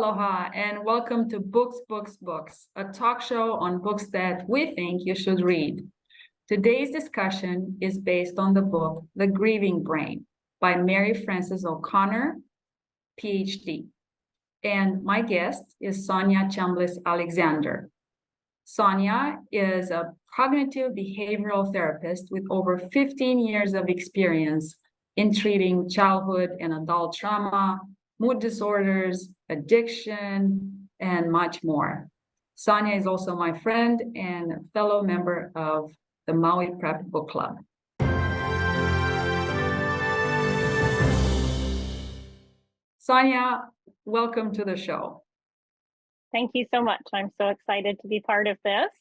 Aloha and welcome to Books, a talk show on books that we think you should read. Today's discussion is based on the book, The Grieving Brain by Mary Frances O'Connor, PhD. And my guest is Sonya Chambliss Alexander. Sonya is a cognitive behavioral therapist with over 15 years of experience in treating childhood and adult trauma, mood disorders, addiction, and much more. Sonya is also my friend and a fellow member of the Maui Prep Book Club. Sonya, welcome to the show. Thank you so much. I'm so excited to be part of this.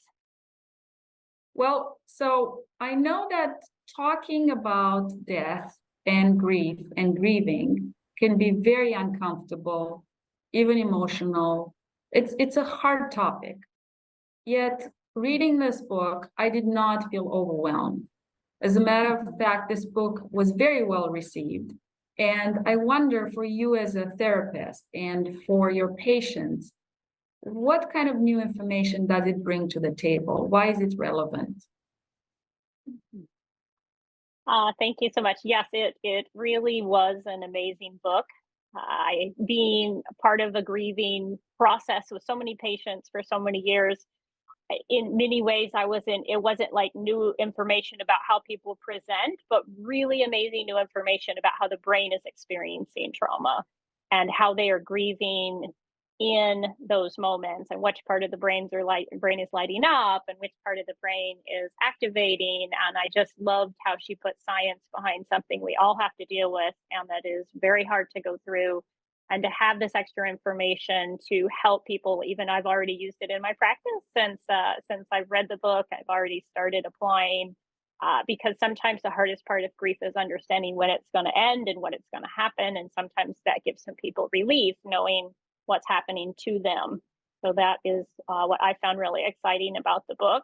Well, so I know that talking about death and grief and grieving can be very uncomfortable, even emotional. It's a hard topic. Yet, reading this book, I did not feel overwhelmed. As a matter of fact, this book was very well received. And I wonder, for you as a therapist and for your patients, what kind of new information does it bring to the table? Why is it relevant? Thank you so much. Yes, it really was an amazing book. Being a part of the grieving process with so many patients for so many years, in many ways, it wasn't like new information about how people present, but really amazing new information about how the brain is experiencing trauma and how they are grieving in those moments, and which part of the brain is lighting up and which part of the brain is activating. And I just loved how she put science behind something we all have to deal with and that is very hard to go through. And to have this extra information to help people, even I've already used it in my practice since I've read the book. I've already started applying because sometimes the hardest part of grief is understanding when it's going to end and when it's going to happen. And sometimes that gives some people relief, knowing what's happening to them. So that is what I found really exciting about the book.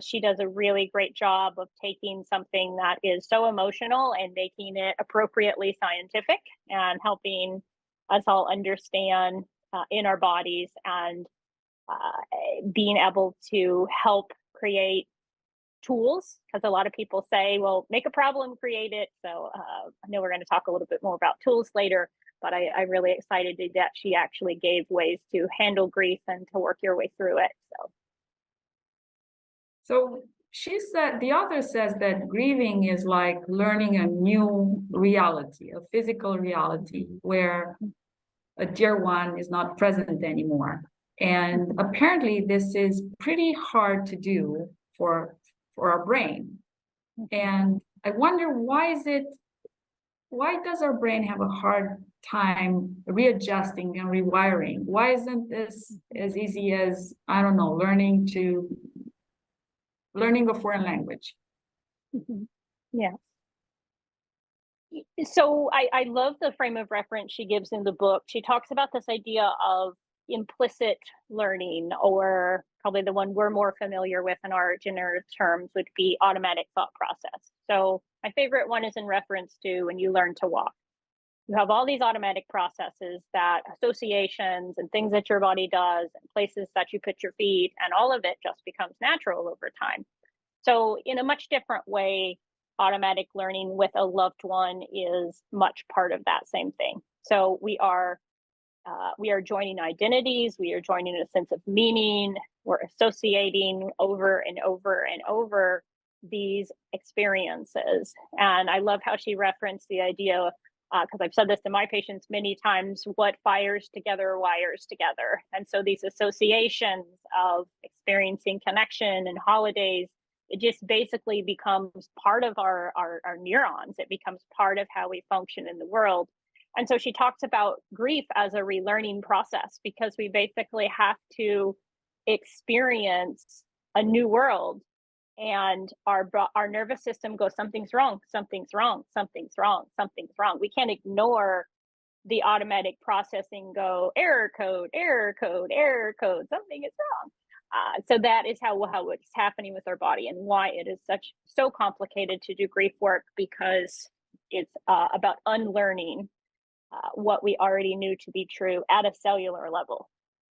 She does a really great job of taking something that is so emotional and making it appropriately scientific and helping us all understand in our bodies and being able to help create tools, because a lot of people say, well, make a problem, create it. So I know we're going to talk a little bit more about tools later, but I'm really excited that she actually gave ways to handle grief and to work your way through it. So she said, the author says that grieving is like learning a new reality, a physical reality where a dear one is not present anymore. And apparently this is pretty hard to do for our brain. And I wonder, why does our brain have a hard time readjusting and rewiring? Why isn't this as easy as, I don't know, learning a foreign language? Yeah. So I love the frame of reference she gives in the book. She talks about this idea of implicit learning, or probably the one we're more familiar with in our generic terms would be automatic thought process. So my favorite one is in reference to when you learn to walk. You have all these automatic processes, that associations and things that your body does and places that you put your feet, and all of it just becomes natural over time. So in a much different way, automatic learning with a loved one is much part of that same thing. So we are joining identities, we are joining a sense of meaning, we're associating over and over and over these experiences. And I love how she referenced the idea, because I've said this to my patients many times, what fires together wires together. And so these associations of experiencing connection and holidays, it just basically becomes part of our neurons. It becomes part of how we function in the world. And so she talks about grief as a relearning process, because we basically have to experience a new world, and our nervous system goes, something's wrong, something's wrong, something's wrong, something's wrong. We can't ignore the automatic processing, go error code, error code, error code, something is wrong. So that is how it's happening with our body, and why it is so complicated to do grief work, because it's about unlearning what we already knew to be true at a cellular level,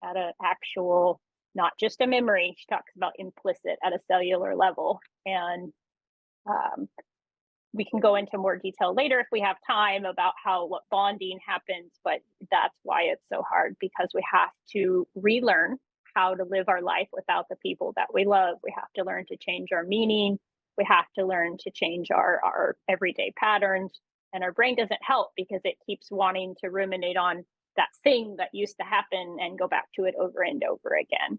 at an actual, not just a memory. She talks about implicit at a cellular level. And we can go into more detail later if we have time about what bonding happens, but that's why it's so hard, because we have to relearn how to live our life without the people that we love. We have to learn to change our meaning. We have to learn to change our everyday patterns. And our brain doesn't help because it keeps wanting to ruminate on that thing that used to happen and go back to it over and over again.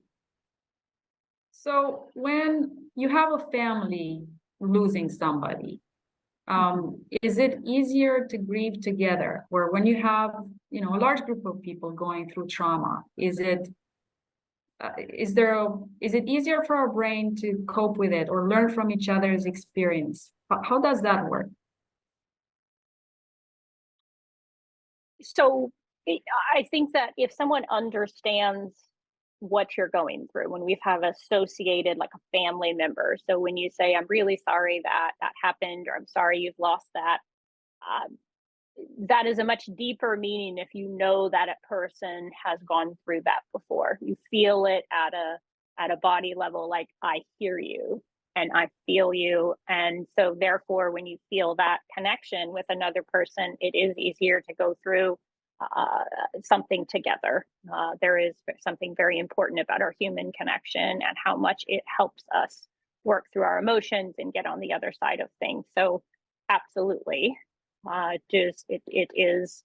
So when you have a family losing somebody, is it easier to grieve together? Or when you have, a large group of people going through trauma, is it easier for our brain to cope with it or learn from each other's experience? How does that work? So I think that if someone understands what you're going through, when we have associated like a family member, so when you say, I'm really sorry that happened, or I'm sorry you've lost that, that is a much deeper meaning if you know that a person has gone through that before. You feel it at a body level, like, I hear you and I feel you. And so therefore, when you feel that connection with another person, it is easier to go through something together. There is something very important about our human connection and how much it helps us work through our emotions and get on the other side of things. So absolutely, it is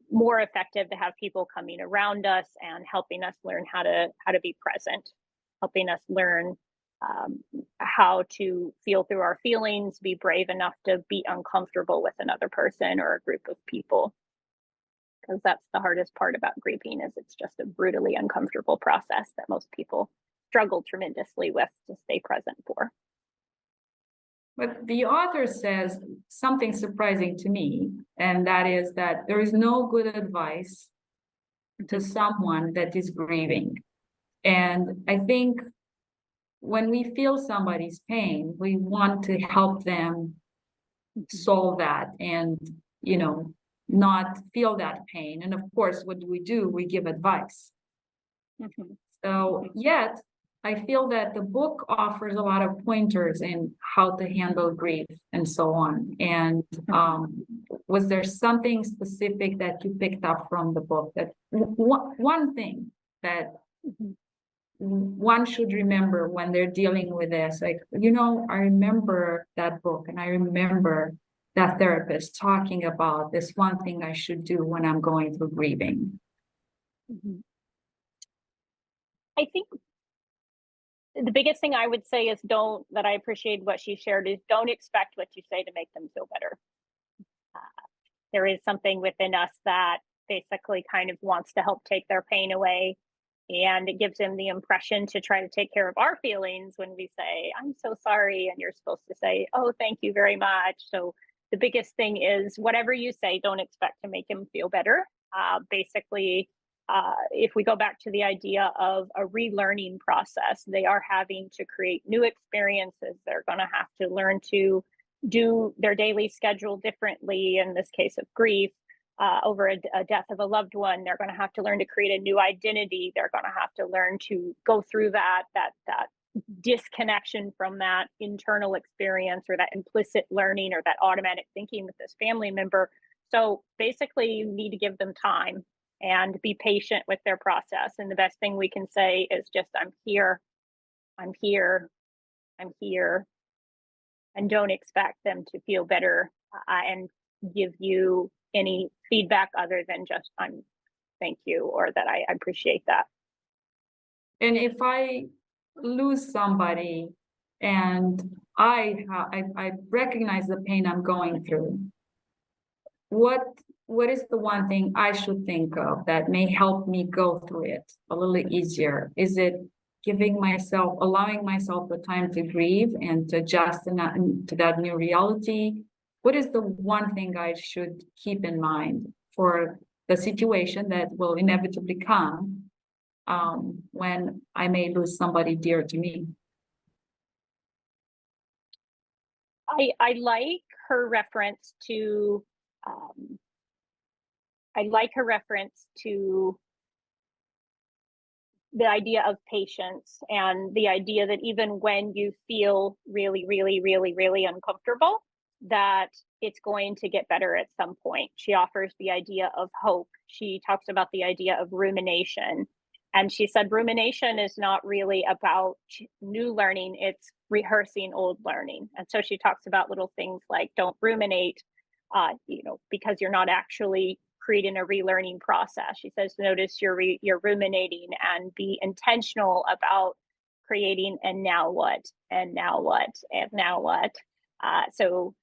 more effective to have people coming around us and helping us learn how to be present, helping us learn how to feel through our feelings, be brave enough to be uncomfortable with another person or a group of people. Because that's the hardest part about grieving, is it's just a brutally uncomfortable process that most people struggle tremendously with to stay present for. But the author says something surprising to me, and that is that there is no good advice to someone that is grieving. And I think when we feel somebody's pain, we want to help them solve that and, not feel that pain. And of course, what do? We give advice. Mm-hmm. So yet, I feel that the book offers a lot of pointers in how to handle grief and so on. And was there something specific that you picked up from the book, that one thing that one should remember when they're dealing with this? Like, I remember that book, and I remember that therapist talking about this one thing I should do when I'm going through grieving. I think the biggest thing I would say is that I appreciate what she shared, is don't expect what you say to make them feel better. There is something within us that basically kind of wants to help take their pain away. And it gives them the impression to try to take care of our feelings when we say, I'm so sorry. And you're supposed to say, oh, thank you very much. So the biggest thing is, whatever you say, don't expect to make them feel better. Basically, if we go back to the idea of a relearning process, they are having to create new experiences. They're going to have to learn to do their daily schedule differently. In this case of grief, over a death of a loved one, they're going to have to learn to create a new identity. They're going to have to learn to go through that disconnection from that internal experience, or that implicit learning, or that automatic thinking with this family member. So basically, you need to give them time and be patient with their process. And the best thing we can say is just, I'm here, I'm here, I'm here. And don't expect them to feel better and give you any feedback other than just, thank you, or that I appreciate that. And if I lose somebody and I recognize the pain I'm going through, what is the one thing I should think of that may help me go through it a little easier? Is it allowing myself the time to grieve and to adjust to that new reality? What is the one thing I should keep in mind for the situation that will inevitably come when I may lose somebody dear to me? I like her reference to I like her reference to the idea of patience and the idea that even when you feel really, really, really, really uncomfortable, that it's going to get better at some point. She offers the idea of hope. She talks about the idea of rumination. And she said rumination is not really about new learning, it's rehearsing old learning. And so she talks about little things like don't ruminate, because you're not actually creating a relearning process. She says, notice you're ruminating and be intentional about creating and now what, and now what, and now what. So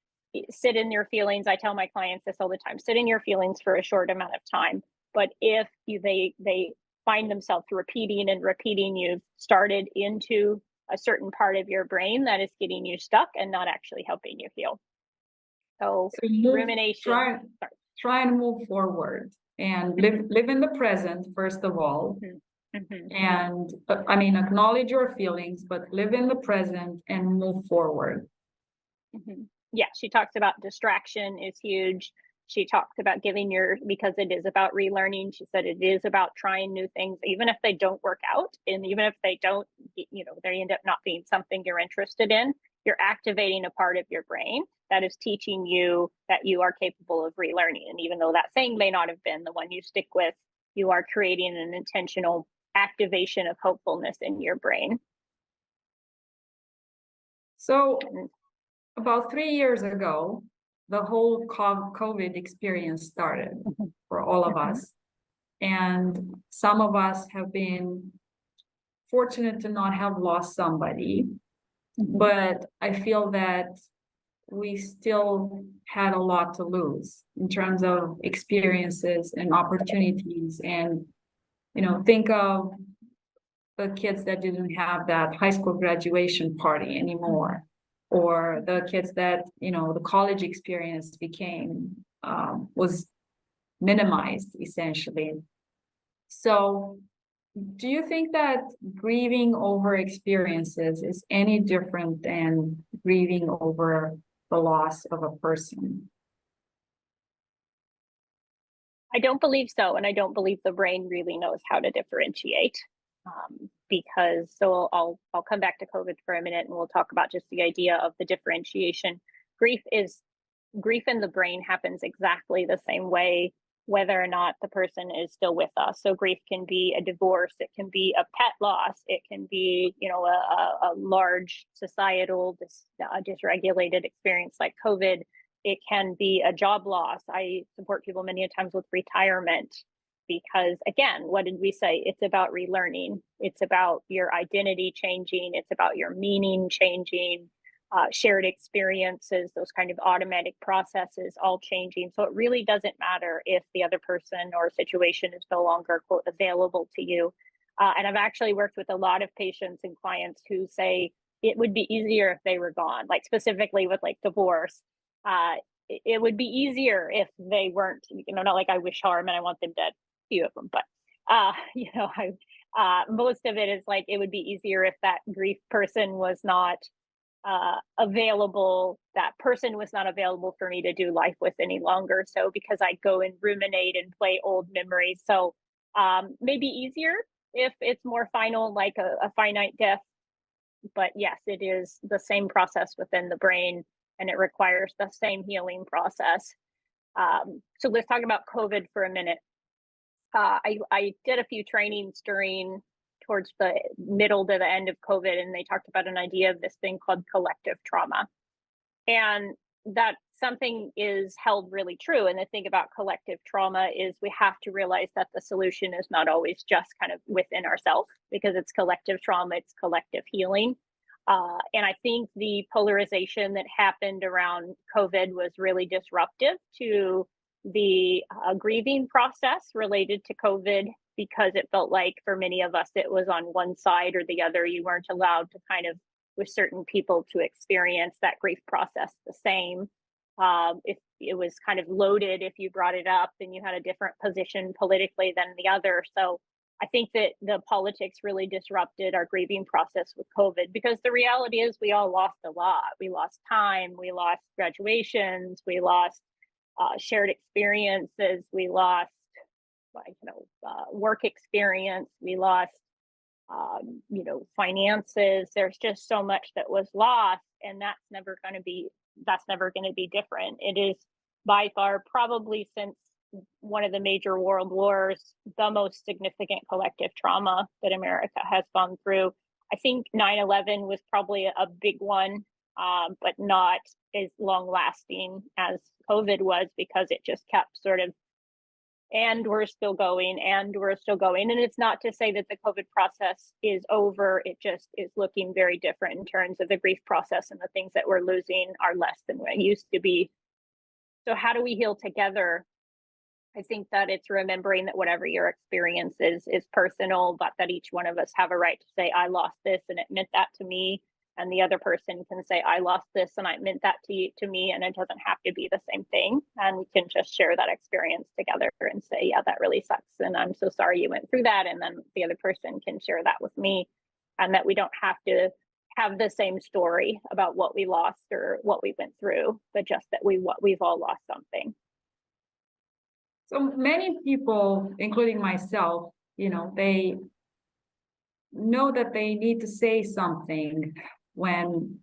sit in your feelings. I tell my clients this all the time, sit in your feelings for a short amount of time. But if they find themselves repeating and repeating, you've started into a certain part of your brain that is getting you stuck and not actually helping you heal. So rumination. Try and move forward and live in the present, first of all. And acknowledge your feelings, but live in the present and move forward. Yeah, she talks about distraction is huge. She talks about because it is about relearning. She said it is about trying new things, even if they don't work out. And even if they don't, they end up not being something you're interested in, you're activating a part of your brain that is teaching you that you are capable of relearning. And even though that thing may not have been the one you stick with, you are creating an intentional activation of hopefulness in your brain. So about 3 years ago, the whole COVID experience started for all of us. And some of us have been fortunate to not have lost somebody, but I feel that we still had a lot to lose in terms of experiences and opportunities. And, think of the kids that didn't have that high school graduation party anymore, or the kids that, the college experience was minimized essentially. So do you think that grieving over experiences is any different than grieving over the loss of a person? I don't believe so. And I don't believe the brain really knows how to differentiate. I'll come back to COVID for a minute and we'll talk about just the idea of the differentiation. Grief in the brain happens exactly the same way, whether or not the person is still with us. So grief can be a divorce, it can be a pet loss, it can be, a large societal dysregulated experience like COVID. It can be a job loss. I support people many times with retirement because, again, what did we say? It's about relearning. It's about your identity changing. It's about your meaning changing, shared experiences, those kind of automatic processes all changing. So it really doesn't matter if the other person or situation is no longer, quote, available to you. And I've actually worked with a lot of patients and clients who say it would be easier if they were gone, like specifically with like divorce. It would be easier if they weren't, not like I wish harm and I want them dead, few of them, but most of it is like it would be easier if that grief person was not available. That person was not available for me to do life with any longer. So because I go and ruminate and play old memories, so maybe easier if it's more final, like a finite death. But yes, it is the same process within the brain, and it requires the same healing process. So let's talk about COVID for a minute. I did a few trainings towards the middle to the end of COVID, and they talked about an idea of this thing called collective trauma. And that something is held really true. And the thing about collective trauma is we have to realize that the solution is not always just kind of within ourselves, because it's collective trauma, it's collective healing. And I think the polarization that happened around COVID was really disruptive to the grieving process related to COVID, because it felt like for many of us, it was on one side or the other. You weren't allowed to kind of, with certain people, to experience that grief process the same. If it was kind of loaded, if you brought it up, then you had a different position politically than the other. So I think that the politics really disrupted our grieving process with COVID, because the reality is we all lost a lot. We lost time, we lost graduations, we lost shared experiences, we lost work experience. We lost, finances. There's just so much that was lost, and that's never going to be different. It is by far, probably since one of the major world wars, the most significant collective trauma that America has gone through. I think 9/11 was probably a big one, but not as long lasting as COVID was, because it just kept sort of, and we're still going, and we're still going. And it's not to say that the COVID process is over. It just is looking very different in terms of the grief process, and the things that we're losing are less than what it used to be. So how do we heal together? I think that it's remembering that whatever your experience is personal, but that each one of us have a right to say, I lost this and it meant that to me. And the other person can say, I lost this and I meant that to me. And it doesn't have to be the same thing. And we can just share that experience together and say, yeah, that really sucks. And I'm so sorry you went through that. And then the other person can share that with me. And that we don't have to have the same story about what we lost or what we went through, but just that we've all lost something. So many people, including myself, they know that they need to say something when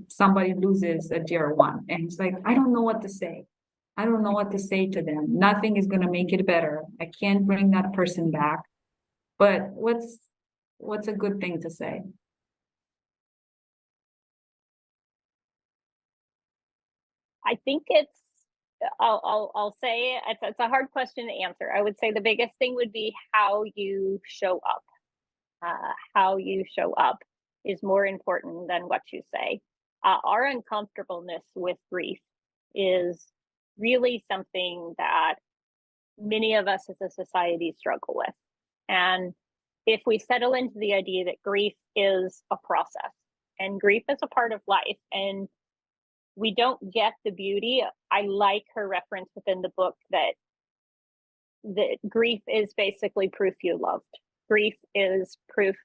somebody loses a dear one. And it's like, I don't know what to say. I don't know what to say to them. Nothing is going to make it better. I can't bring that person back. But what's a good thing to say? I think I'll say it's a hard question to answer. I would say the biggest thing would be how you show up. How you show up is more important than what you say. Our uncomfortableness with grief is really something that many of us as a society struggle with. And if we settle into the idea that grief is a process and grief is a part of life, and we don't get the beauty. I like her reference within the book that grief is basically proof you loved. Grief is proof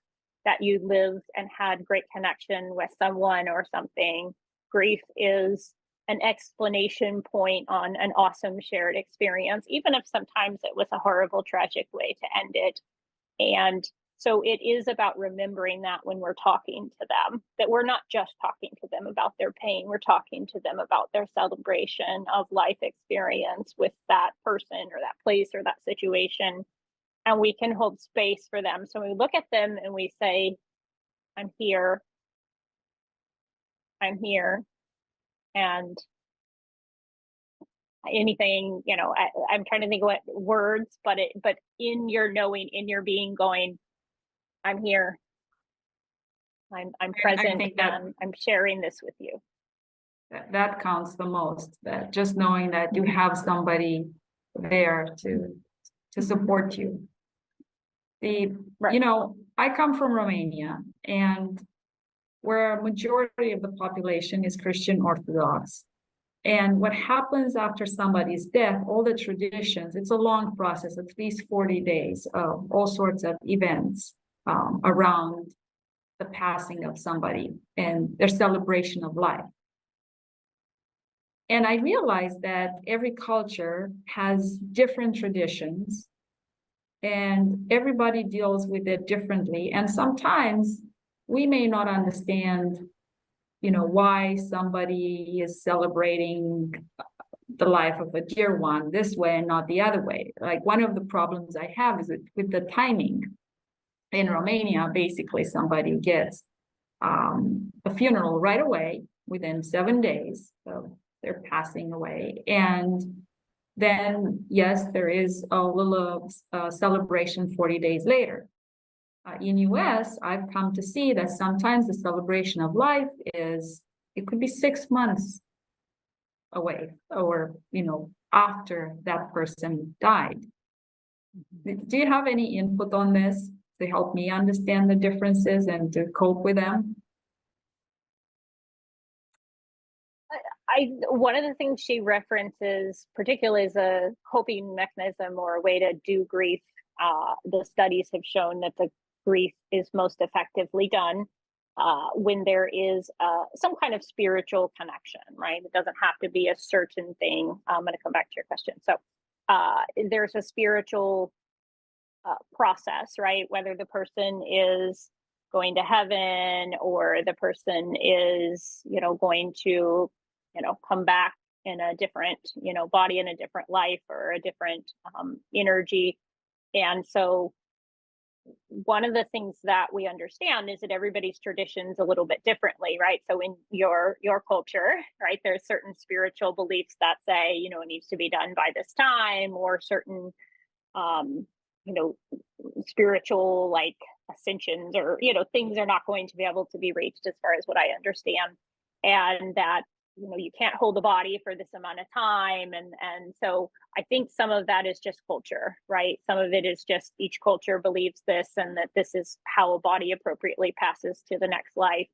that you lived and had great connection with someone or something. Grief is an explanation point on an awesome shared experience, even if sometimes it was a horrible, tragic way to end it. And so it is about remembering that when we're talking to them, that we're not just talking to them about their pain, we're talking to them about their celebration of life experience with that person or that place or that situation. And we can hold space for them. So we look at them and we say, I'm here. And anything, I'm trying to think of what words, but in your knowing, in your being, going, I'm here. I'm present, and I'm sharing this with you. That counts the most. That just knowing that you have somebody there to support you. Right. I come from Romania, and where a majority of the population is Christian Orthodox. And what happens after somebody's death, all the traditions, it's a long process, at least 40 days of all sorts of events around the passing of somebody and their celebration of life. And I realized that every culture has different traditions and everybody deals with it differently. And sometimes we may not understand, why somebody is celebrating the life of a dear one this way and not the other way. Like, one of the problems I have is with the timing. In Romania, basically somebody gets a funeral right away within 7 days. So they're passing away. And then, yes, there is a little celebration 40 days later. In US, I've come to see that sometimes the celebration of life it could be 6 months away, or, after that person died. Do you have any input on this to help me understand the differences and to cope with them? One of the things she references, particularly as a coping mechanism or a way to do grief, the studies have shown that the grief is most effectively done when there is some kind of spiritual connection, right? It doesn't have to be a certain thing. I'm going to come back to your question. So there's a spiritual process, right? Whether the person is going to heaven or the person is, going to, come back in a different, body in a different life or a different energy. And so one of the things that we understand is that everybody's tradition's a little bit differently, right? So in your culture, right, there's certain spiritual beliefs that say, it needs to be done by this time, or certain you know, spiritual like ascensions, or, things are not going to be able to be reached, as far as what I understand. And that, you can't hold the body for this amount of time. And so I think some of that is just culture, right? Some of it is just each culture believes this, and that this is how a body appropriately passes to the next life.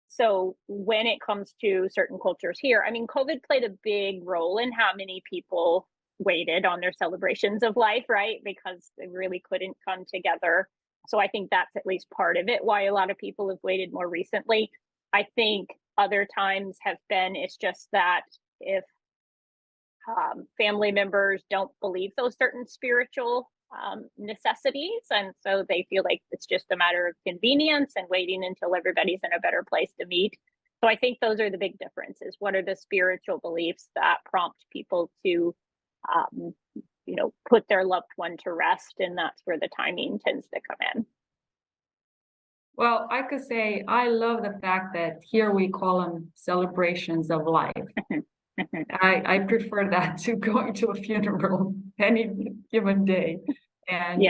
So when it comes to certain cultures here, I mean, COVID played a big role in how many people waited on their celebrations of life, right? Because they really couldn't come together. So I think that's at least part of it, why a lot of people have waited more recently. I think other times have been, it's just that if family members don't believe those certain spiritual necessities, and so they feel like it's just a matter of convenience and waiting until everybody's in a better place to meet. So I think those are the big differences. What are the spiritual beliefs that prompt people to put their loved one to rest? And that's where the timing tends to come in. Well, I could say I love the fact that here we call them celebrations of life. I prefer that to going to a funeral any given day. And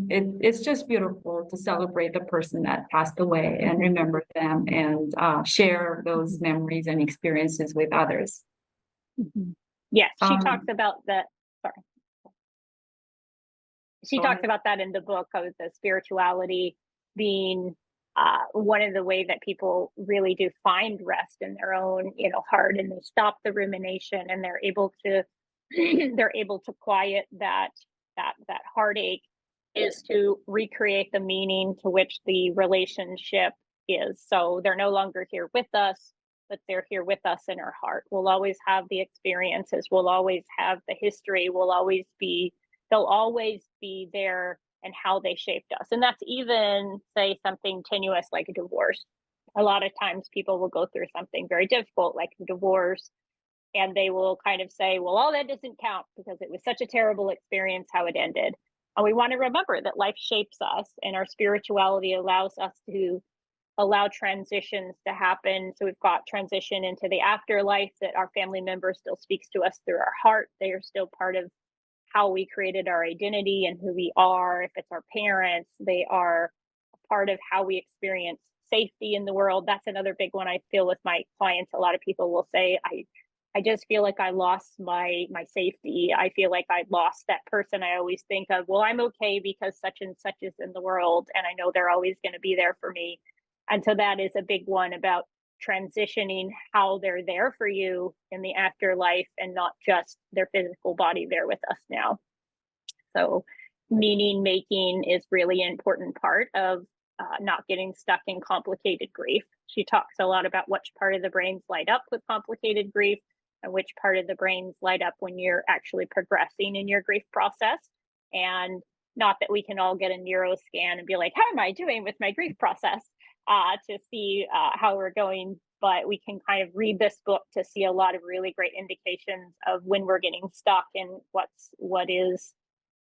it's just beautiful to celebrate the person that passed away and remember them, and share those memories and experiences with others. Yes, she talks about that. Sorry. She talks about that in the book, of the spirituality being one of the ways that people really do find rest in their own, heart, and they stop the rumination, and they're able to quiet that heartache, is to recreate the meaning to which the relationship is. So they're no longer here with us, but they're here with us in our heart. We'll always have the experiences. We'll always have the history. They'll always be there, and how they shaped us. And that's even, say, something tenuous like a divorce. A lot of times people will go through something very difficult like a divorce, and they will kind of say, well, all that doesn't count because it was such a terrible experience how it ended. And we want to remember that life shapes us, and our spirituality allows us to allow transitions to happen. So we've got transition into the afterlife, that our family member still speaks to us through our heart. They are still part of how we created our identity and who we are. If it's our parents, they are a part of how we experience safety in the world. That's another big one I feel with my clients. A lot of people will say, I just feel like I lost my safety. I feel like I lost that person I always think of. Well, I'm okay because such and such is in the world, and I know they're always going to be there for me. And so that is a big one, about transitioning how they're there for you in the afterlife, and not just their physical body there with us now. So meaning making is really an important part of not getting stuck in complicated grief. She talks a lot about which part of the brains light up with complicated grief, and which part of the brains light up when you're actually progressing in your grief process. And not that we can all get a neuro scan and be like, how am I doing with my grief process, to see how we're going, but we can kind of read this book to see a lot of really great indications of when we're getting stuck and what is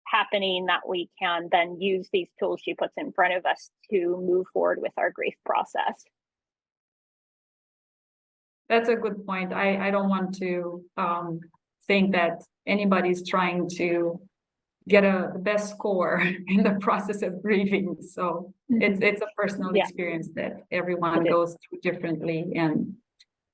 happening, that we can then use these tools she puts in front of us to move forward with our grief process. That's a good point. I don't want to think that anybody's trying to get the best score in the process of grieving. So it's a personal experience that everyone goes through differently. And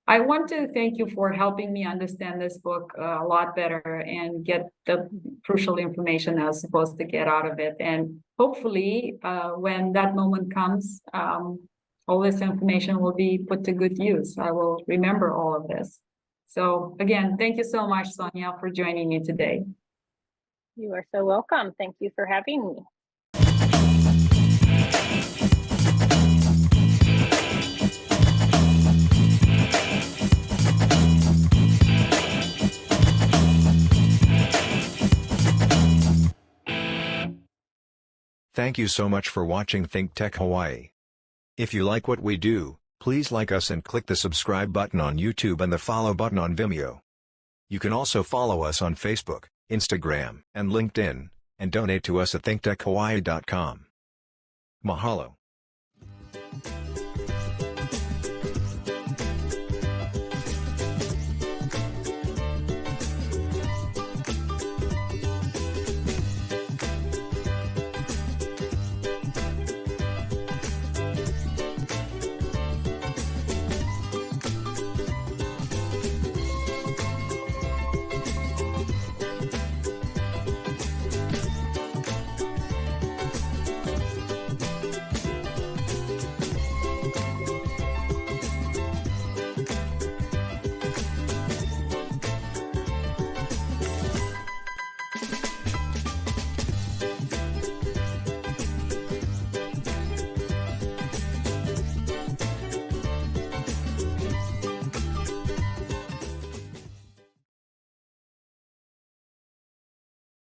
I want to thank you for helping me understand this book a lot better and get the crucial information I was supposed to get out of it. And hopefully when that moment comes, all this information will be put to good use. I will remember all of this. So again, thank you so much, Sonya, for joining me today. You are so welcome. Thank you for having me. Thank you so much for watching ThinkTech Hawaii. If you like what we do, please like us and click the subscribe button on YouTube and the follow button on Vimeo. You can also follow us on Facebook, Instagram, and LinkedIn, and donate to us at thinktechhawaii.com. Mahalo.